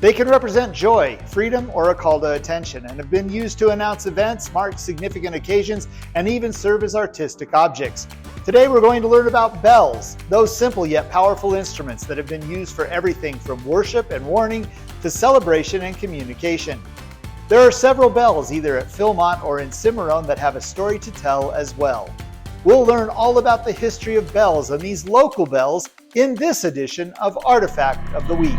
They can represent joy, freedom, or a call to attention, and have been used to announce events, mark significant occasions, and even serve as artistic objects. Today we're going to learn about bells, those simple yet powerful instruments that have been used for everything from worship and warning to celebration and communication. There are several bells either at Philmont or in Cimarron that have a story to tell as well. We'll learn all about the history of bells and these local bells in this edition of Artifact of the Week.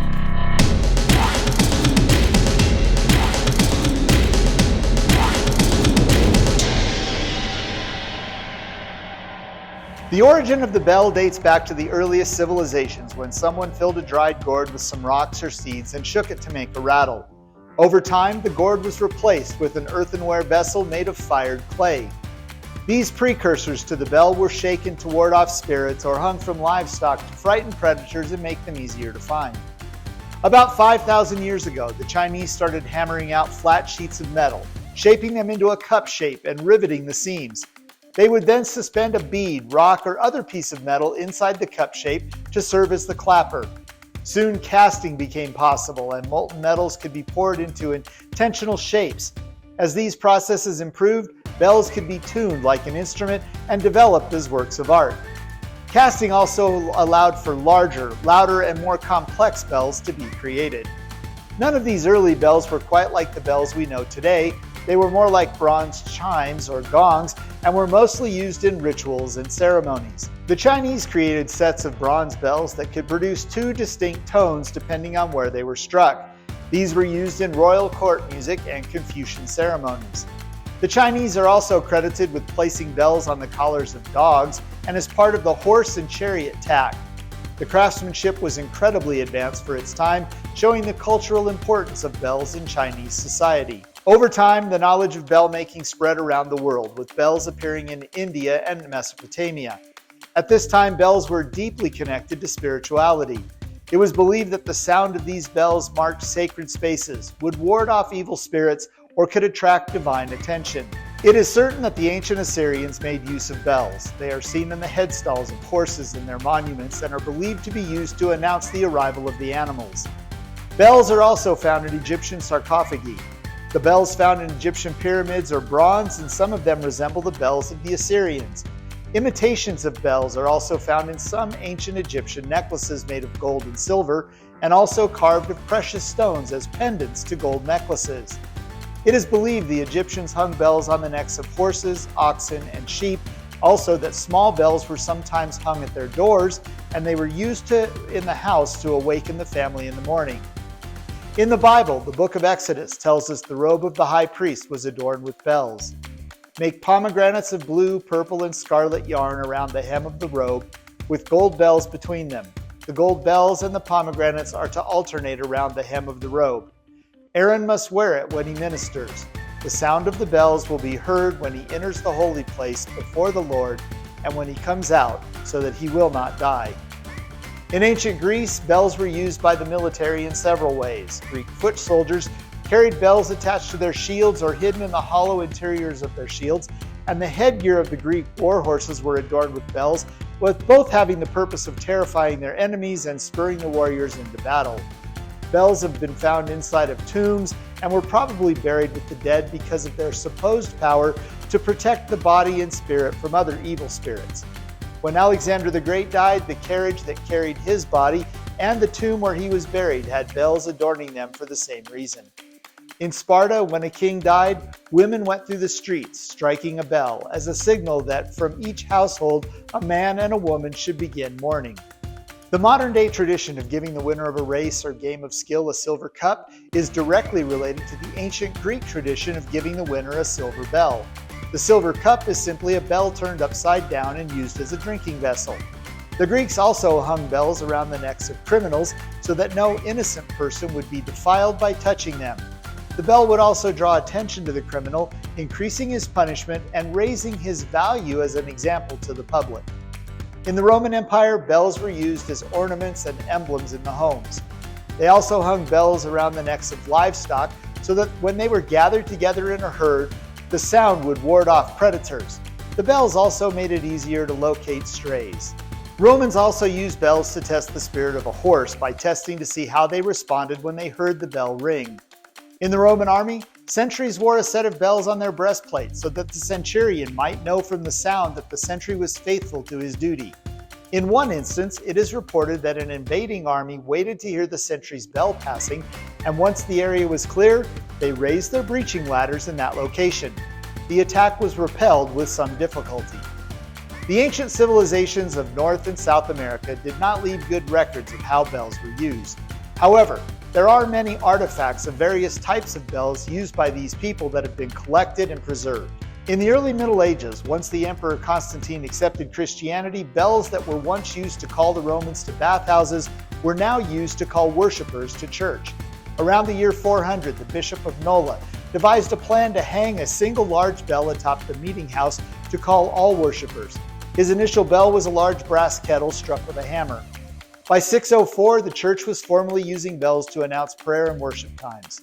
The origin of the bell dates back to the earliest civilizations when someone filled a dried gourd with some rocks or seeds and shook it to make a rattle. Over time, the gourd was replaced with an earthenware vessel made of fired clay. These precursors to the bell were shaken to ward off spirits or hung from livestock to frighten predators and make them easier to find. About 5,000 years ago, the Chinese started hammering out flat sheets of metal, shaping them into a cup shape and riveting the seams. They would then suspend a bead, rock, or other piece of metal inside the cup shape to serve as the clapper. Soon casting became possible and molten metals could be poured into intentional shapes. As these processes improved, bells could be tuned like an instrument and developed as works of art. Casting also allowed for larger, louder, and more complex bells to be created. None of these early bells were quite like the bells we know today. They were more like bronze chimes or gongs and were mostly used in rituals and ceremonies. The Chinese created sets of bronze bells that could produce two distinct tones depending on where they were struck. These were used in royal court music and Confucian ceremonies. The Chinese are also credited with placing bells on the collars of dogs and as part of the horse and chariot tack. The craftsmanship was incredibly advanced for its time, showing the cultural importance of bells in Chinese society. Over time, the knowledge of bell making spread around the world, with bells appearing in India and Mesopotamia. At this time, bells were deeply connected to spirituality. It was believed that the sound of these bells marked sacred spaces, would ward off evil spirits, or could attract divine attention. It is certain that the ancient Assyrians made use of bells. They are seen in the headstalls of horses in their monuments and are believed to be used to announce the arrival of the animals. Bells are also found in Egyptian sarcophagi. The bells found in Egyptian pyramids are bronze, and some of them resemble the bells of the Assyrians. Imitations of bells are also found in some ancient Egyptian necklaces made of gold and silver, and also carved of precious stones as pendants to gold necklaces. It is believed the Egyptians hung bells on the necks of horses, oxen, and sheep, also that small bells were sometimes hung at their doors, and they were used in the house to awaken the family in the morning. In the Bible, the book of Exodus tells us the robe of the high priest was adorned with bells. Make pomegranates of blue, purple, and scarlet yarn around the hem of the robe, with gold bells between them. The gold bells and the pomegranates are to alternate around the hem of the robe. Aaron must wear it when he ministers. The sound of the bells will be heard when he enters the holy place before the Lord and when he comes out, so that he will not die. In ancient Greece, bells were used by the military in several ways. Greek foot soldiers carried bells attached to their shields or hidden in the hollow interiors of their shields, and the headgear of the Greek war horses were adorned with bells, with both having the purpose of terrifying their enemies and spurring the warriors into battle. Bells have been found inside of tombs and were probably buried with the dead because of their supposed power to protect the body and spirit from other evil spirits. When Alexander the Great died, the carriage that carried his body and the tomb where he was buried had bells adorning them for the same reason. In Sparta, when a king died, women went through the streets striking a bell as a signal that from each household a man and a woman should begin mourning. The modern-day tradition of giving the winner of a race or game of skill a silver cup is directly related to the ancient Greek tradition of giving the winner a silver bell. The silver cup is simply a bell turned upside down and used as a drinking vessel. The Greeks also hung bells around the necks of criminals so that no innocent person would be defiled by touching them. The bell would also draw attention to the criminal, increasing his punishment and raising his value as an example to the public. In the Roman Empire, bells were used as ornaments and emblems in the homes. They also hung bells around the necks of livestock so that when they were gathered together in a herd, the sound would ward off predators. The bells also made it easier to locate strays. Romans also used bells to test the spirit of a horse by testing to see how they responded when they heard the bell ring. In the Roman army, sentries wore a set of bells on their breastplates so that the centurion might know from the sound that the sentry was faithful to his duty. In one instance, it is reported that an invading army waited to hear the sentry's bell passing, and once the area was clear, they raised their breaching ladders in that location. The attack was repelled with some difficulty. The ancient civilizations of North and South America did not leave good records of how bells were used. However, there are many artifacts of various types of bells used by these people that have been collected and preserved. In the early Middle Ages, once the Emperor Constantine accepted Christianity, bells that were once used to call the Romans to bathhouses were now used to call worshippers to church. Around the year 400, the Bishop of Nola devised a plan to hang a single large bell atop the meeting house to call all worshippers. His initial bell was a large brass kettle struck with a hammer. By 604, the church was formally using bells to announce prayer and worship times.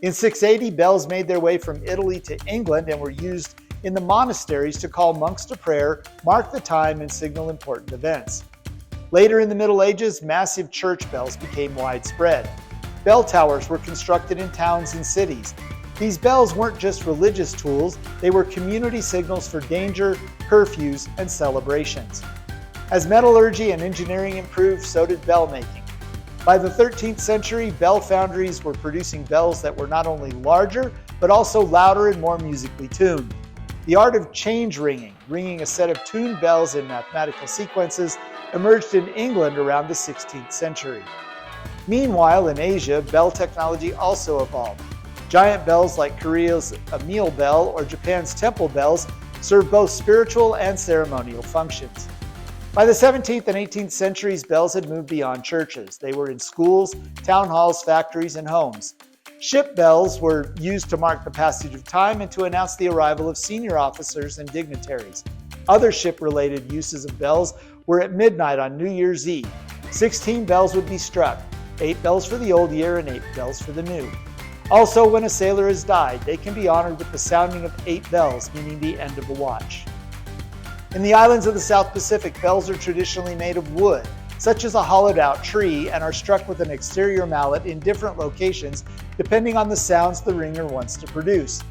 In 680, bells made their way from Italy to England and were used in the monasteries to call monks to prayer, mark the time, and signal important events. Later in the Middle Ages, massive church bells became widespread. Bell towers were constructed in towns and cities. These bells weren't just religious tools, they were community signals for danger, curfews, and celebrations. As metallurgy and engineering improved, so did bell making. By the 13th century, bell foundries were producing bells that were not only larger, but also louder and more musically tuned. The art of change ringing, ringing a set of tuned bells in mathematical sequences, emerged in England around the 16th century. Meanwhile, in Asia, bell technology also evolved. Giant bells like Korea's Emil bell or Japan's temple bells serve both spiritual and ceremonial functions. By the 17th and 18th centuries, bells had moved beyond churches. They were in schools, town halls, factories, and homes. Ship bells were used to mark the passage of time and to announce the arrival of senior officers and dignitaries. Other ship-related uses of bells were at midnight on New Year's Eve. 16 bells would be struck, 8 bells for the old year and 8 bells for the new. Also, when a sailor has died, they can be honored with the sounding of 8 bells, meaning the end of a watch. In the islands of the South Pacific, bells are traditionally made of wood, such as a hollowed-out tree, and are struck with an exterior mallet in different locations depending on the sounds the ringer wants to produce.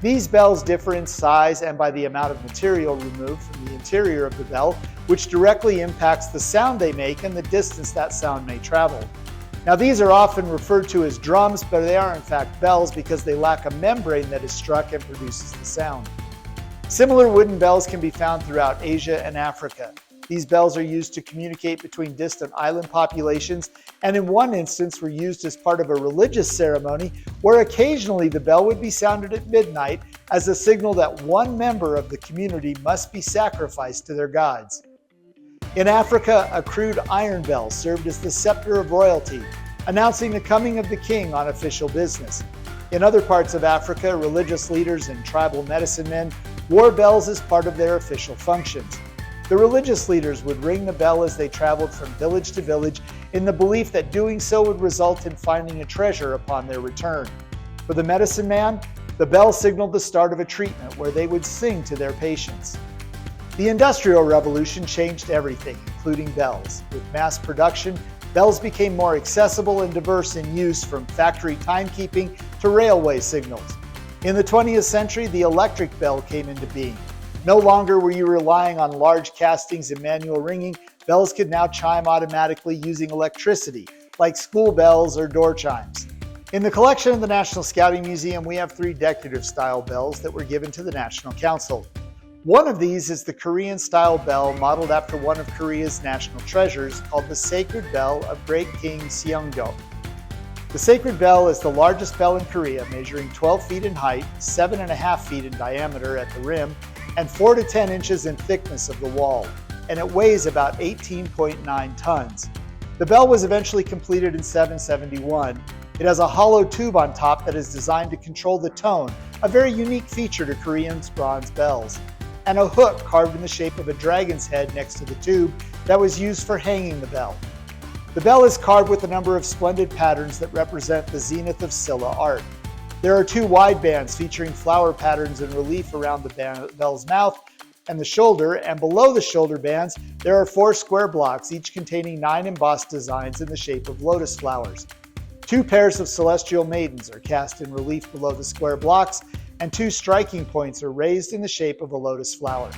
These bells differ in size and by the amount of material removed from the interior of the bell, which directly impacts the sound they make and the distance that sound may travel. Now, these are often referred to as drums, but they are in fact bells because they lack a membrane that is struck and produces the sound. Similar wooden bells can be found throughout Asia and Africa. These bells are used to communicate between distant island populations, and in one instance were used as part of a religious ceremony where occasionally the bell would be sounded at midnight as a signal that one member of the community must be sacrificed to their gods. In Africa, a crude iron bell served as the scepter of royalty, announcing the coming of the king on official business. In other parts of Africa, religious leaders and tribal medicine men wore bells as part of their official functions. The religious leaders would ring the bell as they traveled from village to village in the belief that doing so would result in finding a treasure upon their return. For the medicine man, the bell signaled the start of a treatment where they would sing to their patients. The Industrial Revolution changed everything, including bells. With mass production, bells became more accessible and diverse in use, from factory timekeeping to railway signals. In the 20th century, the electric bell came into being. No longer were you relying on large castings and manual ringing. Bells could now chime automatically using electricity, like school bells or door chimes. In the collection of the National Scouting Museum, we have 3 decorative-style bells that were given to the National Council. One of these is the Korean-style bell modeled after one of Korea's national treasures called the Sacred Bell of Great King Seongdo. The Sacred Bell is the largest bell in Korea, measuring 12 feet in height, 7.5 feet in diameter at the rim, and 4 to 10 inches in thickness of the wall, and it weighs about 18.9 tons. The bell was eventually completed in 771. It has a hollow tube on top that is designed to control the tone, a very unique feature to Korean bronze bells, and a hook carved in the shape of a dragon's head next to the tube that was used for hanging the bell. The bell is carved with a number of splendid patterns that represent the zenith of Silla art. There are 2 wide bands featuring flower patterns in relief around the bell's mouth, and the shoulder, and below the shoulder bands, there are 4 square blocks, each containing 9 embossed designs in the shape of lotus flowers. 2 pairs of celestial maidens are cast in relief below the square blocks, and 2 striking points are raised in the shape of a lotus flower.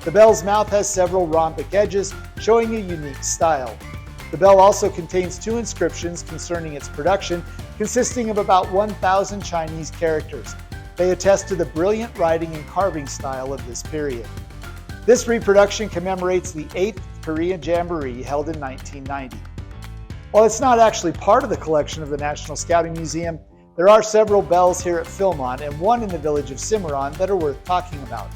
The bell's mouth has several rhombic edges, showing a unique style. The bell also contains 2 inscriptions concerning its production, consisting of about 1,000 Chinese characters. They attest to the brilliant writing and carving style of this period. This reproduction commemorates the 8th Korean Jamboree held in 1990. While it's not actually part of the collection of the National Scouting Museum, there are several bells here at Philmont and one in the village of Cimarron that are worth talking about.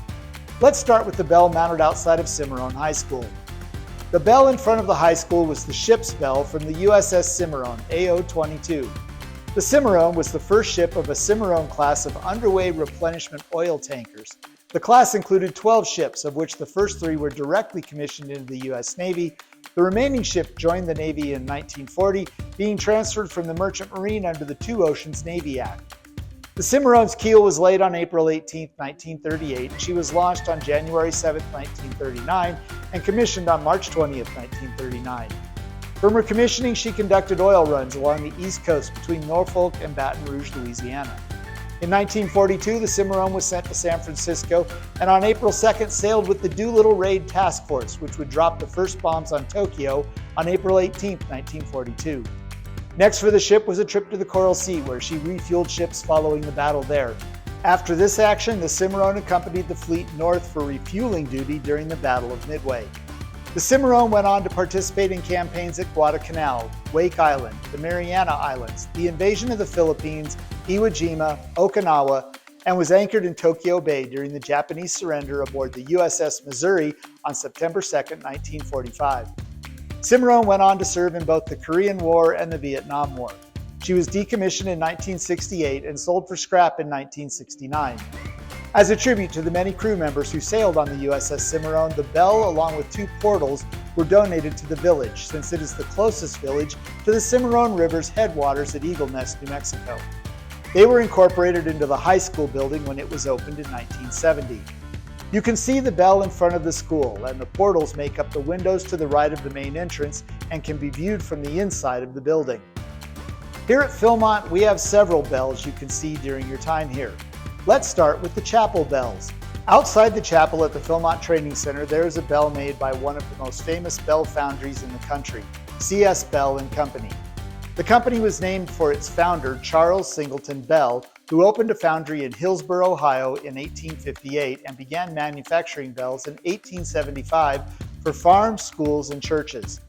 Let's start with the bell mounted outside of Cimarron High School. The bell in front of the high school was the ship's bell from the USS Cimarron, AO-22. The Cimarron was the first ship of a Cimarron class of underway replenishment oil tankers. The class included 12 ships, of which the first 3 were directly commissioned into the U.S. Navy. The remaining ship joined the Navy in 1940, being transferred from the Merchant Marine under the Two Oceans Navy Act. The Cimarron's keel was laid on April 18, 1938. She was launched on January 7, 1939, and commissioned on March 20, 1939. From her commissioning, she conducted oil runs along the east coast between Norfolk and Baton Rouge, Louisiana. In 1942, the Cimarron was sent to San Francisco, and on April 2nd sailed with the Doolittle Raid Task Force, which would drop the first bombs on Tokyo on April 18, 1942. Next for the ship was a trip to the Coral Sea, where she refueled ships following the battle there. After this action, the Cimarron accompanied the fleet north for refueling duty during the Battle of Midway. The Cimarron went on to participate in campaigns at Guadalcanal, Wake Island, the Mariana Islands, the invasion of the Philippines, Iwo Jima, Okinawa, and was anchored in Tokyo Bay during the Japanese surrender aboard the USS Missouri on September 2, 1945. Cimarron went on to serve in both the Korean War and the Vietnam War. She was decommissioned in 1968 and sold for scrap in 1969. As a tribute to the many crew members who sailed on the USS Cimarron, the bell, along with 2 portals, were donated to the village, since it is the closest village to the Cimarron River's headwaters at Eagle Nest, New Mexico. They were incorporated into the high school building when it was opened in 1970. You can see the bell in front of the school, and the portals make up the windows to the right of the main entrance and can be viewed from the inside of the building. Here at Philmont, we have several bells you can see during your time here. Let's start with the chapel bells. Outside the chapel at the Philmont Training Center, there is a bell made by one of the most famous bell foundries in the country, C.S. Bell and Company. The company was named for its founder, Charles Singleton Bell, who opened a foundry in Hillsboro, Ohio in 1858 and began manufacturing bells in 1875 for farms, schools, and churches.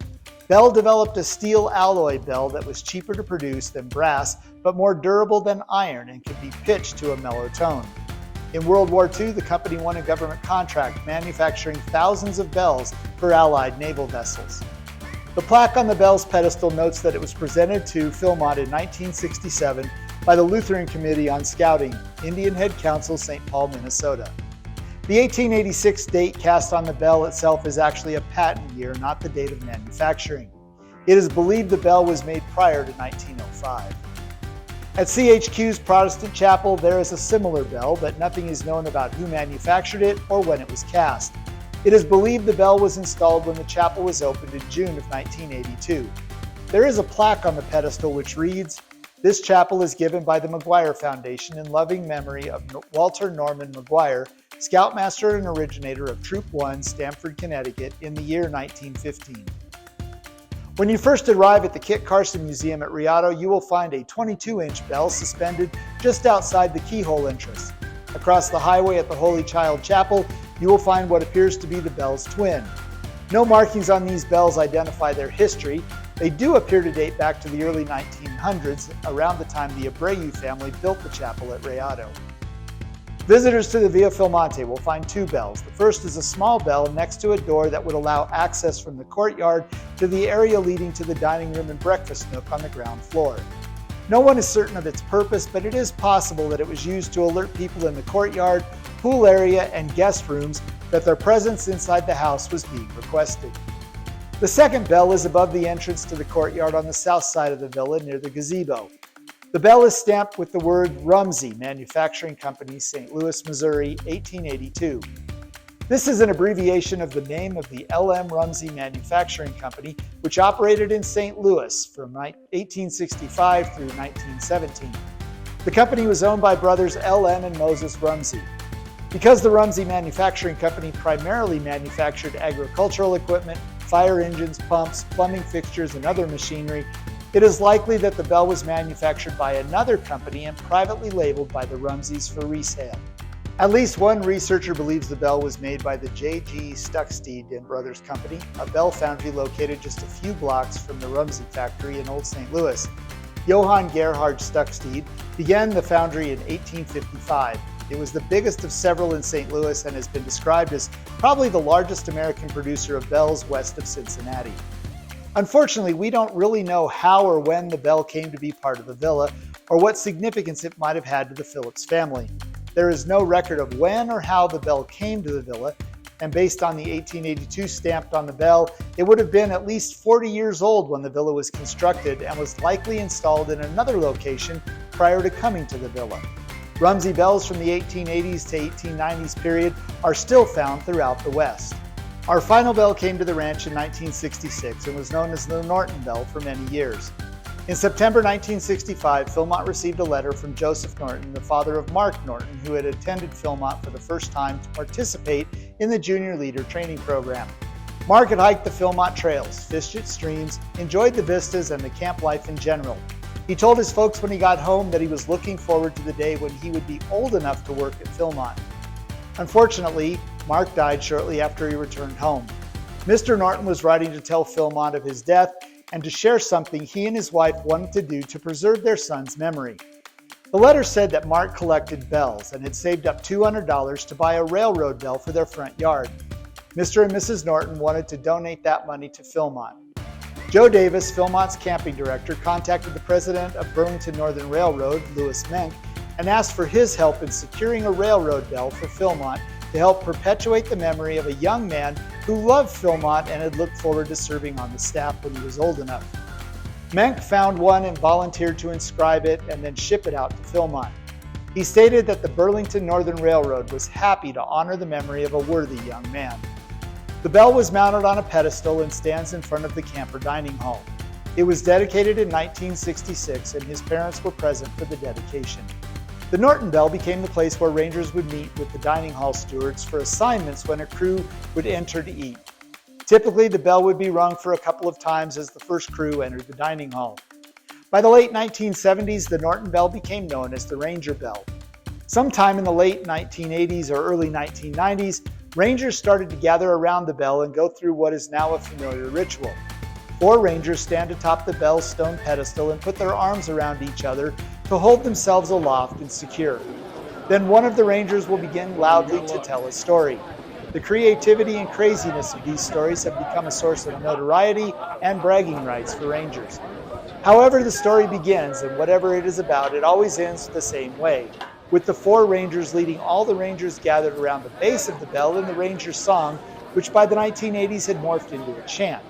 Bell developed a steel alloy bell that was cheaper to produce than brass, but more durable than iron and could be pitched to a mellow tone. In World War II, the company won a government contract manufacturing thousands of bells for Allied naval vessels. The plaque on the bell's pedestal notes that it was presented to Philmont in 1967 by the Lutheran Committee on Scouting, Indian Head Council, St. Paul, Minnesota. The 1886 date cast on the bell itself is actually a patent year, not the date of manufacturing. It is believed the bell was made prior to 1905. At CHQ's Protestant Chapel, there is a similar bell, but nothing is known about who manufactured it or when it was cast. It is believed the bell was installed when the chapel was opened in June of 1982. There is a plaque on the pedestal which reads, "This chapel is given by the McGuire Foundation in loving memory of Walter Norman McGuire, Scoutmaster and originator of Troop 1, Stamford, Connecticut, in the year 1915. When you first arrive at the Kit Carson Museum at Rialto, you will find a 22-inch bell suspended just outside the keyhole entrance. Across the highway at the Holy Child Chapel, you will find what appears to be the bell's twin. No markings on these bells identify their history. They do appear to date back to the early 1900s, around the time the Abreu family built the chapel at Rialto. Visitors to the Via Philmonte will find 2 bells. The first is a small bell next to a door that would allow access from the courtyard to the area leading to the dining room and breakfast nook on the ground floor. No one is certain of its purpose, but it is possible that it was used to alert people in the courtyard, pool area, and guest rooms that their presence inside the house was being requested. The second bell is above the entrance to the courtyard on the south side of the villa near the gazebo. The bell is stamped with the word Rumsey Manufacturing Company, St. Louis, Missouri, 1882. This is an abbreviation of the name of the L.M. Rumsey Manufacturing Company, which operated in St. Louis from 1865 through 1917. The company was owned by brothers L.M. and Moses Rumsey. Because the Rumsey Manufacturing Company primarily manufactured agricultural equipment, fire engines, pumps, plumbing fixtures, and other machinery, it is likely that the bell was manufactured by another company and privately labeled by the Rumseys for resale. At least one researcher believes the bell was made by the J.G. Stucksteed and Brothers Company, a bell foundry located just a few blocks from the Rumsey factory in Old St. Louis. Johann Gerhard Stucksteed began the foundry in 1855. It was the biggest of several in St. Louis and has been described as probably the largest American producer of bells west of Cincinnati. Unfortunately, we don't really know how or when the bell came to be part of the villa, or what significance it might have had to the Phillips family. There is no record of when or how the bell came to the villa, and based on the 1882 stamped on the bell, it would have been at least 40 years old when the villa was constructed and was likely installed in another location prior to coming to the villa. Rumsey bells from the 1880s to 1890s period are still found throughout the West. Our final bell came to the ranch in 1966 and was known as the Norton Bell for many years. In September 1965, Philmont received a letter from Joseph Norton, the father of Mark Norton, who had attended Philmont for the first time to participate in the Junior Leader Training Program. Mark had hiked the Philmont trails, fished at streams, enjoyed the vistas and the camp life in general. He told his folks when he got home that he was looking forward to the day when he would be old enough to work at Philmont. Unfortunately, Mark died shortly after he returned home. Mr. Norton was writing to tell Philmont of his death and to share something he and his wife wanted to do to preserve their son's memory. The letter said that Mark collected bells and had saved up $200 to buy a railroad bell for their front yard. Mr. and Mrs. Norton wanted to donate that money to Philmont. Joe Davis, Philmont's camping director, contacted the president of Burlington Northern Railroad, Louis Menck, and asked for his help in securing a railroad bell for Philmont to help perpetuate the memory of a young man who loved Philmont and had looked forward to serving on the staff when he was old enough. Menck found one and volunteered to inscribe it and then ship it out to Philmont. He stated that the Burlington Northern Railroad was happy to honor the memory of a worthy young man. The bell was mounted on a pedestal and stands in front of the camper dining hall. It was dedicated in 1966 and his parents were present for the dedication. The Norton Bell became the place where rangers would meet with the dining hall stewards for assignments when a crew would enter to eat. Typically, the bell would be rung for a couple of times as the first crew entered the dining hall. By the late 1970s, the Norton Bell became known as the Ranger Bell. Sometime in the late 1980s or early 1990s, rangers started to gather around the bell and go through what is now a familiar ritual. 4 rangers stand atop the bell's stone pedestal and put their arms around each other to hold themselves aloft and secure. Then one of the rangers will begin loudly to tell a story. The creativity and craziness of these stories have become a source of notoriety and bragging rights for rangers. However the story begins, and whatever it is about, it always ends the same way, with the 4 rangers leading all the rangers gathered around the base of the bell in the Ranger song, which by the 1980s had morphed into a chant.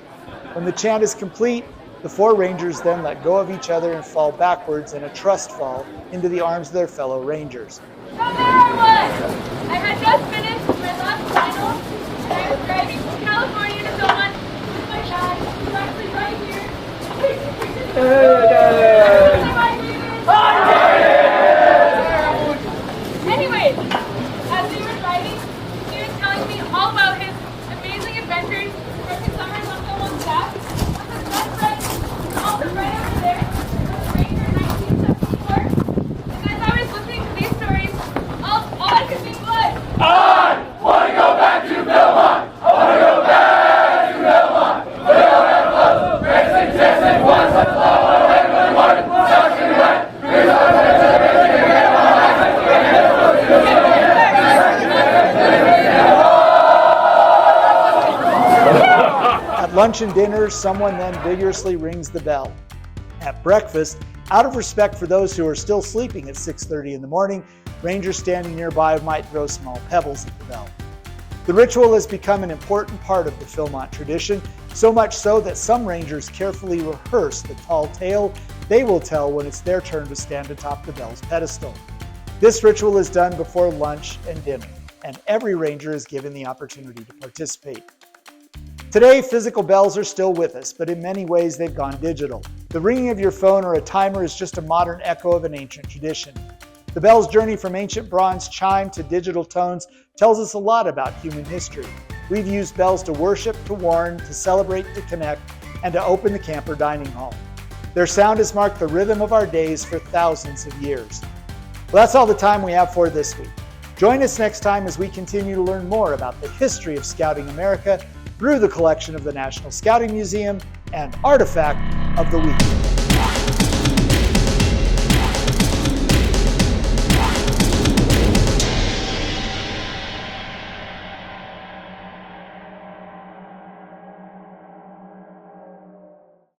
When the chant is complete, the 4 rangers then let go of each other and fall backwards in a trust fall into the arms of their fellow rangers. From there I had just finished my last final, and I was driving from California to Philmont with my dad, who's actually right here. Anyways, as we were driving, he was telling me all about his amazing adventures working summers on Philmont's staff. With his best friend, also right over there, was a ranger in 1974. And as I was listening to these stories, all I could think was, I want to go back to Philmont. I want to go back to Philmont. Phil and Phil, racing, chasing, one, such a long way, really hard, such a way. At lunch and dinner, someone then vigorously rings the bell. At breakfast, out of respect for those who are still sleeping at 6:30 in the morning, rangers standing nearby might throw small pebbles at the bell. The ritual has become an important part of the Philmont tradition, so much so that some rangers carefully rehearse the tall tale they will tell when it's their turn to stand atop the bell's pedestal. This ritual is done before lunch and dinner. and every ranger is given the opportunity to participate. Today, physical bells are still with us, but in many ways they've gone digital. The ringing of your phone or a timer is just a modern echo of an ancient tradition. The bell's journey from ancient bronze chime to digital tones tells us a lot about human history. We've used bells to worship, to warn, to celebrate, to connect, and to open the camp or dining hall. Their sound has marked the rhythm of our days for thousands of years. Well, that's all the time we have for this week. Join us next time as we continue to learn more about the history of Scouting America through the collection of the National Scouting Museum and Artifact of the Week.